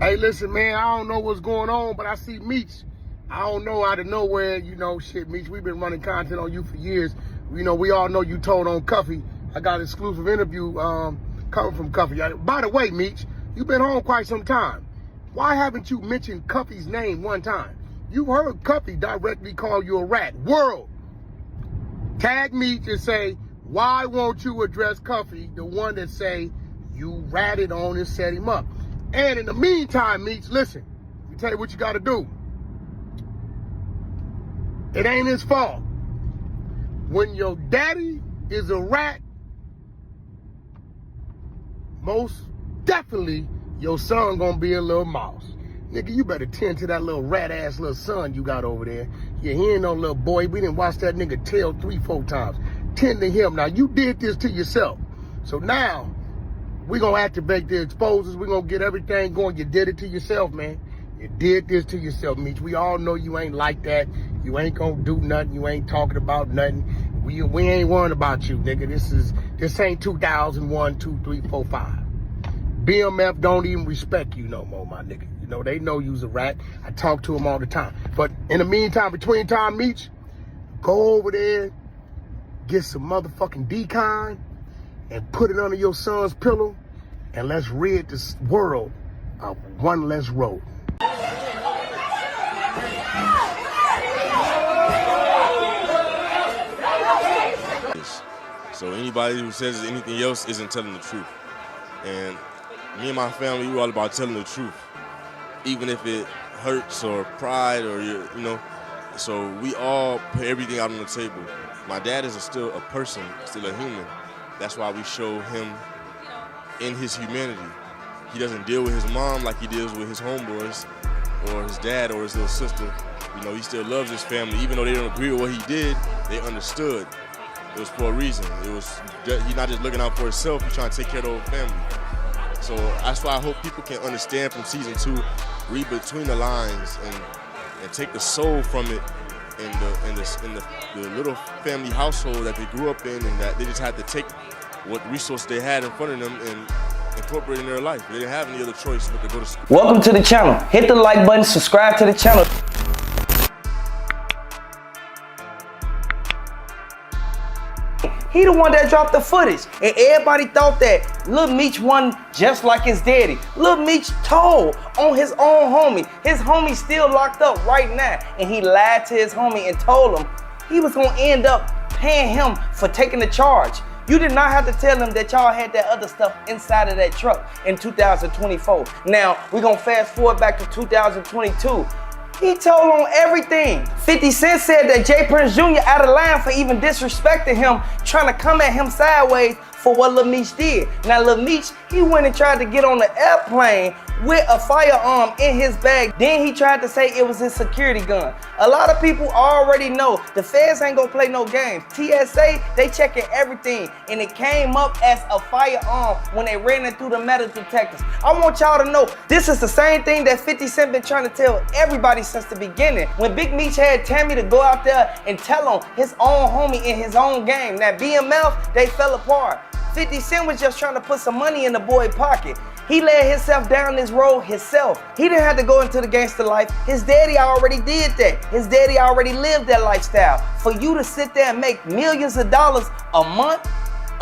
Hey, listen, man, I don't know what's going on, but I see Meech. I don't know, out of nowhere, you know, shit, Meech, we've been running content on you for years. You know, we all know you told on Cuffy. I got an exclusive interview coming from Cuffy. By the way, Meech, you've been home quite some time. Why haven't you mentioned Cuffy's name one time? You heard Cuffy directly call you a rat. World, tag Meech and say, why won't you address Cuffy, the one that say you ratted on and set him up? And in the meantime, Meech, listen, let me tell you what you got to do. It ain't his fault. When your daddy is a rat, most definitely your son gonna be a little mouse. Nigga, you better tend to that little rat-ass little son you got over there. Yeah, he ain't no little boy. We didn't watch that nigga tail 3-4 times. Tend to him. Now, you did this to yourself. So now, we gonna activate the exposers. We gonna get everything going. You did it to yourself, man. You did this to yourself, Meech. We all know you ain't like that. You ain't gonna do nothing. You ain't talking about nothing. We ain't worrying about you, nigga. This ain't 2001, 2, 3, 4, 5. BMF don't even respect you no more, my nigga. You know, they know you's a rat. I talk to them all the time. But in the meantime, between time, Meech, go over there, get some motherfucking decon, and put it under your son's pillow, and let's rid this world of one less road. So anybody who says anything else isn't telling the truth. And me and my family, we're all about telling the truth, even if it hurts or pride or, you know. So we all put everything out on the table. My dad is still a person, still a human. That's why we show him in his humanity. He doesn't deal with his mom like he deals with his homeboys or his dad or his little sister. You know, he still loves his family. Even though they don't agree with what he did, they understood. It was for a reason. He's not just looking out for himself, he's trying to take care of the whole family. So that's why I hope people can understand from season 2, read between the lines and take the soul from it in the little family household that they grew up in, and that they just had to take what resources they had in front of them and incorporate in their life. They didn't have any other choice but to go to school. Welcome to the channel. Hit the like button, subscribe to the channel. He the one that dropped the footage, and everybody thought that Lil Meech won just like his daddy. Lil Meech told on his own homie. His homie still locked up right now, and he lied to his homie and told him he was gonna end up paying him for taking the charge. You did not have to tell him that y'all had that other stuff inside of that truck in 2024. Now, we're gonna fast forward back to 2022. He told on everything. 50 Cent said that Jay Prince Jr. out of line for even disrespecting him, trying to come at him sideways for what Lil Meech did. Now Lil Meech, he went and tried to get on the airplane with a firearm in his bag. Then he tried to say it was his security gun. A lot of people already know the feds ain't gonna play no games. TSA, they checking everything, and it came up as a firearm when they ran it through the metal detectors. I want y'all to know, this is the same thing that 50 Cent been trying to tell everybody since the beginning. When Big Meech had Tammy to go out there and tell on his own homie in his own game. Now BMF, they fell apart. 50 Cent was just trying to put some money in the boy's pocket. He led himself down this road himself. He didn't have to go into the gangster life. His daddy already did that. His daddy already lived that lifestyle. For you to sit there and make millions of dollars a month,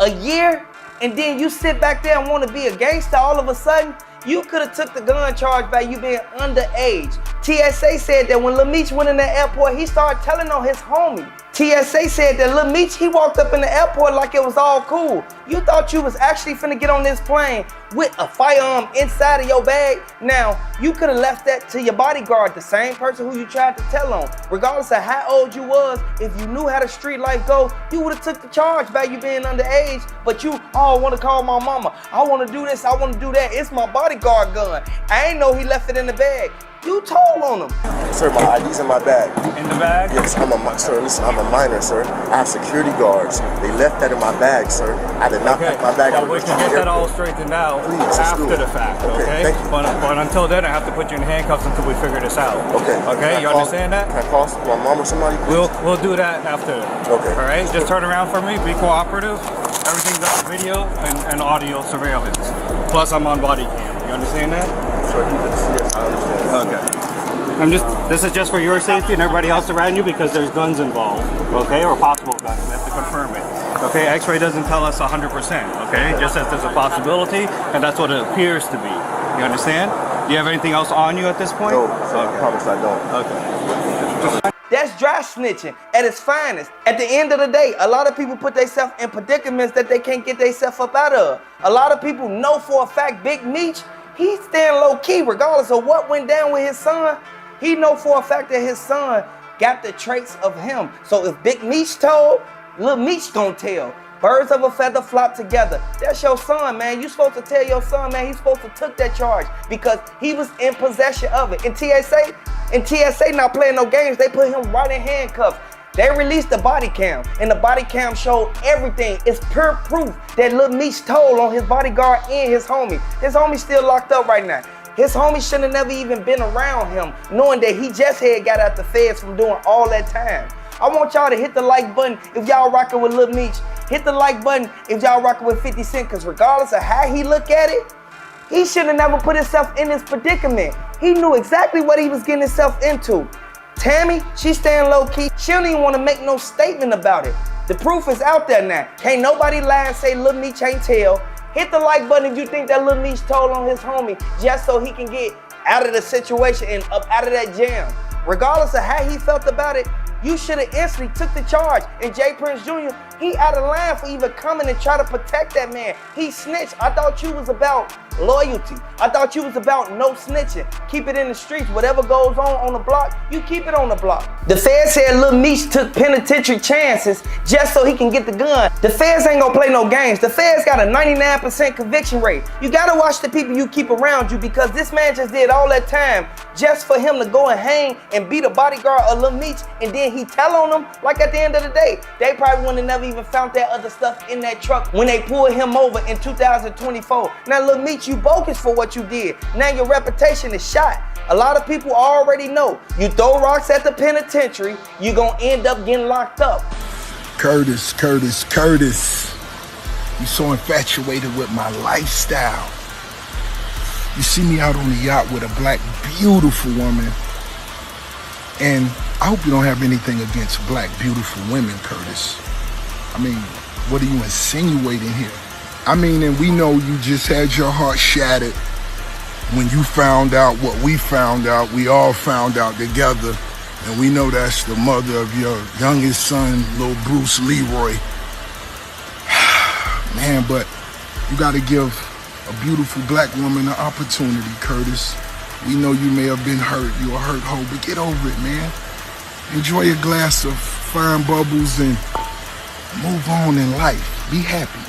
a year, and then you sit back there and want to be a gangster all of a sudden, you could have took the gun charge by you being underage. TSA said that when Lil Meech went in the airport, he started telling on his homie. TSA said that Lil Meech, he walked up in the airport like it was all cool. You thought you was actually finna get on this plane with a firearm inside of your bag. Now, you could have left that to your bodyguard, the same person who you tried to tell on. Regardless of how old you was, if you knew how the street life go, you would have took the charge by you being underage. But you, oh, I want to call my mama. I want to do this, I want to do that. It's my bodyguard gun. I ain't know he left it in the bag. You told on him. Sir, my ID's in my bag. In the bag? Yes, sir, listen, I'm a minor, sir. I have security guards. They left that in my bag, sir. I did not pack my bag. Well, we can get that all straightened out after the fact, okay? Thank you. But until then, I have to put you in handcuffs until we figure this out. Okay. Okay, you understand that? Can I call my mom or somebody, please? We'll do that after. Okay. All right, just turn around for me, be cooperative. Everything's on video and audio surveillance. Plus, I'm on body cam. You understand that? Sir, yes, This is just for your safety and everybody else around you because there's guns involved, okay, or possible guns. We have to confirm it. Okay, X-ray doesn't tell us 100%. Okay, it just says there's a possibility, and that's what it appears to be. You understand? Do you have anything else on you at this point? No, sir, I promise I don't. Okay. That's dry snitching at its finest. At the end of the day, a lot of people put themselves in predicaments that they can't get themselves up out of. A lot of people know for a fact Big Meech, he's staying low key regardless of what went down with his son. He know for a fact that his son got the traits of him. So if Big Meech told, Lil Meech gonna tell. Birds of a feather flock together. That's your son, man. You supposed to tell your son, man, he's supposed to took that charge because he was in possession of it. And TSA not playing no games. They put him right in handcuffs. They released the body cam, and the body cam showed everything. It's pure proof that Lil Meech told on his bodyguard and his homie. His homie still locked up right now. His homie should have never even been around him, knowing that he just had got out the feds from doing all that time. I want y'all to hit the like button if y'all rocking with Lil Meech. Hit the like button if y'all rocking with 50 Cent, because regardless of how he look at it, he should have never put himself in this predicament. He knew exactly what he was getting himself into. Tammy, she's staying low key. She don't even want to make no statement about it. The proof is out there now. Can't nobody lie and say Lil Meech ain't tell. Hit the like button if you think that Lil Meech told on his homie just so he can get out of the situation and up out of that jam. Regardless of how he felt about it, you should have instantly took the charge. And J. Prince Jr., he out of line for even coming and try to protect that man. He snitched. I thought you was about loyalty. I thought you was about no snitching. Keep it in the streets. Whatever goes on the block, you keep it on the block. The feds said Lil Meech took penitentiary chances just so he can get the gun. The feds ain't gonna play no games. The feds got a 99% conviction rate. You gotta watch the people you keep around you because this man just did all that time just for him to go and hang and be the bodyguard of Lil Meech, and then he tell on them. Like at the end of the day, they probably wouldn't have never even found that other stuff in that truck when they pulled him over in 2024. Now Lil Meech, you bogus for what you did. Now your reputation is shot. A lot of people already know you throw rocks at the penitentiary, you gonna end up getting locked up. Curtis. You so infatuated with my lifestyle. You see me out on the yacht with a black, beautiful woman. And I hope you don't have anything against black, beautiful women, Curtis. I mean, what are you insinuating here? I mean, and we know you just had your heart shattered when you found out what we found out. We all found out together. And we know that's the mother of your youngest son, little Bruce Leroy. Man, but you gotta give a beautiful black woman an opportunity, Curtis. We know you may have been hurt. You're a hurt hoe, but get over it, man. Enjoy a glass of fine bubbles and move on in life. Be happy.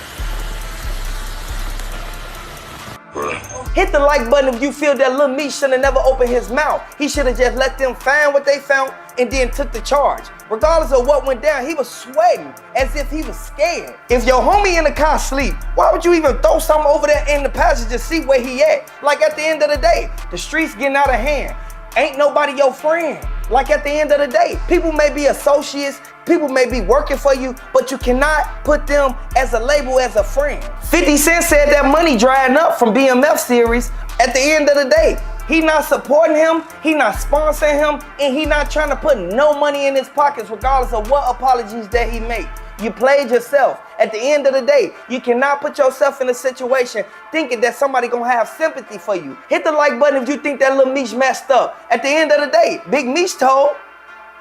Hit the like button if you feel that Lil Meech should have never opened his mouth. He should have just let them find what they found and then took the charge. Regardless of what went down, he was sweating as if he was scared. If your homie in the car sleep, why would you even throw something over there in the passenger seat where he at? Like at the end of the day, the streets getting out of hand. Ain't nobody your friend. Like at the end of the day, people may be associates, people may be working for you, but you cannot put them as a label as a friend. 50 Cent said that money drying up from BMF series. At the end of the day, he not supporting him, he not sponsoring him, and he not trying to put no money in his pockets regardless of what apologies that he make. You played yourself. At the end of the day, you cannot put yourself in a situation thinking that somebody gonna have sympathy for you. Hit the like button if you think that Lil Meech messed up. At the end of the day, Big Meech told,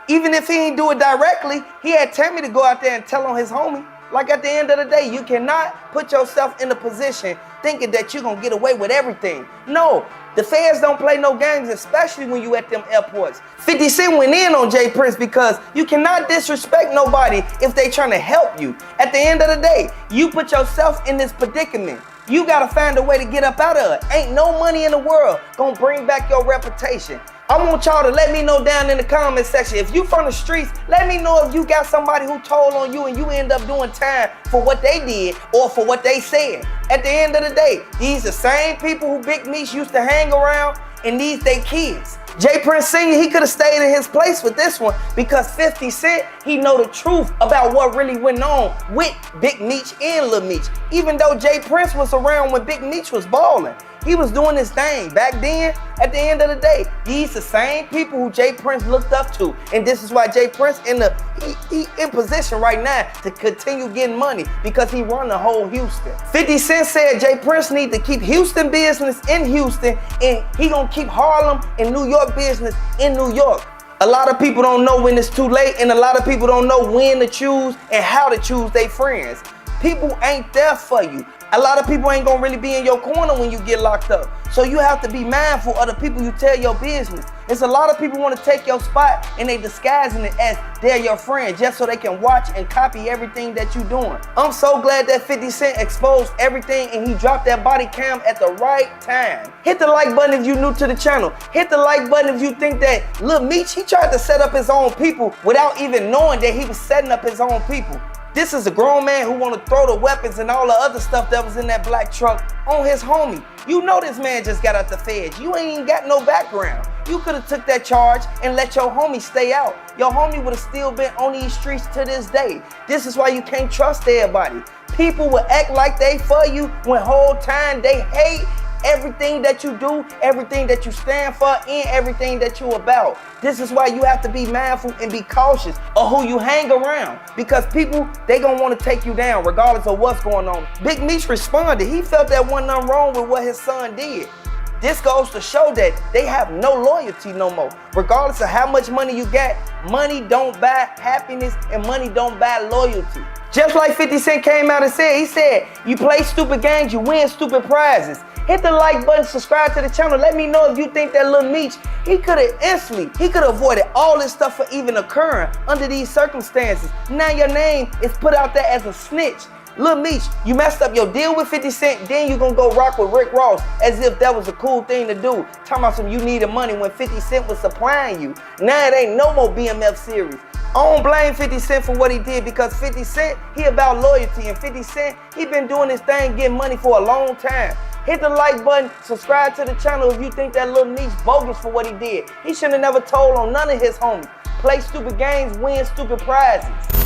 even if he ain't do it directly, he had Tammy to go out there and tell on his homie. Like at the end of the day, you cannot put yourself in a position thinking that you're gonna get away with everything. No, the feds don't play no games, especially when you at them airports. 50 Cent went in on J. Prince because you cannot disrespect nobody if they trying to help you. At the end of the day, you put yourself in this predicament. You gotta find a way to get up out of it. Ain't no money in the world gonna bring back your reputation. I want y'all to let me know down in the comment section. If you from the streets, let me know if you got somebody who told on you and you end up doing time for what they did or for what they said. At the end of the day, these the same people who Big Meech used to hang around, and these they kids. J. Prince Sr., he could have stayed in his place with this one because 50 Cent, he know the truth about what really went on with Big Meech and Lil Meech. Even though J. Prince was around when Big Meech was balling. He was doing his thing. Back then, at the end of the day, these the same people who Jay Prince looked up to. And this is why Jay Prince he in position right now to continue getting money because he run the whole Houston. 50 Cent said Jay Prince need to keep Houston business in Houston and he gonna keep Harlem and New York business in New York. A lot of people don't know when it's too late and a lot of people don't know when to choose and how to choose their friends. People ain't there for you. A lot of people ain't gonna really be in your corner when you get locked up. So you have to be mindful of the people you tell your business. It's a lot of people want to take your spot and they disguising it as they're your friend just so they can watch and copy everything that you doing. I'm so glad that 50 Cent exposed everything and he dropped that body cam at the right time. Hit the like button if you're new to the channel. Hit the like button if you think that Lil Meech, he tried to set up his own people without even knowing that he was setting up his own people. This is a grown man who want to throw the weapons and all the other stuff that was in that black truck on his homie. You know this man just got out the feds. You ain't even got no background. You could have took that charge and let your homie stay out. Your homie would have still been on these streets to this day. This is why you can't trust everybody. People will act like they for you when whole time they hate everything that you do, everything that you stand for, and everything that you about. This is why you have to be mindful and be cautious of who you hang around because people, they gonna want to take you down regardless of what's going on. Big Meech responded. He felt that wasn't nothing wrong with what his son did. This goes to show that they have no loyalty no more. Regardless of how much money you got, money don't buy happiness and money don't buy loyalty. Just like 50 Cent came out and said, he said, you play stupid games, you win stupid prizes. Hit the like button, subscribe to the channel. Let me know if you think that Lil Meech, he could have avoided all this stuff from even occurring under these circumstances. Now your name is put out there as a snitch. Lil Meech, you messed up your deal with 50 Cent, then you gonna go rock with Rick Ross as if that was a cool thing to do. Talking about some you needed money when 50 Cent was supplying you. Now it ain't no more BMF series. I don't blame 50 Cent for what he did because 50 Cent, he about loyalty and 50 Cent, he been doing his thing getting money for a long time. Hit the like button, subscribe to the channel if you think that Lil Meech bogus for what he did. He shouldn't have never told on none of his homies. Play stupid games, win stupid prizes.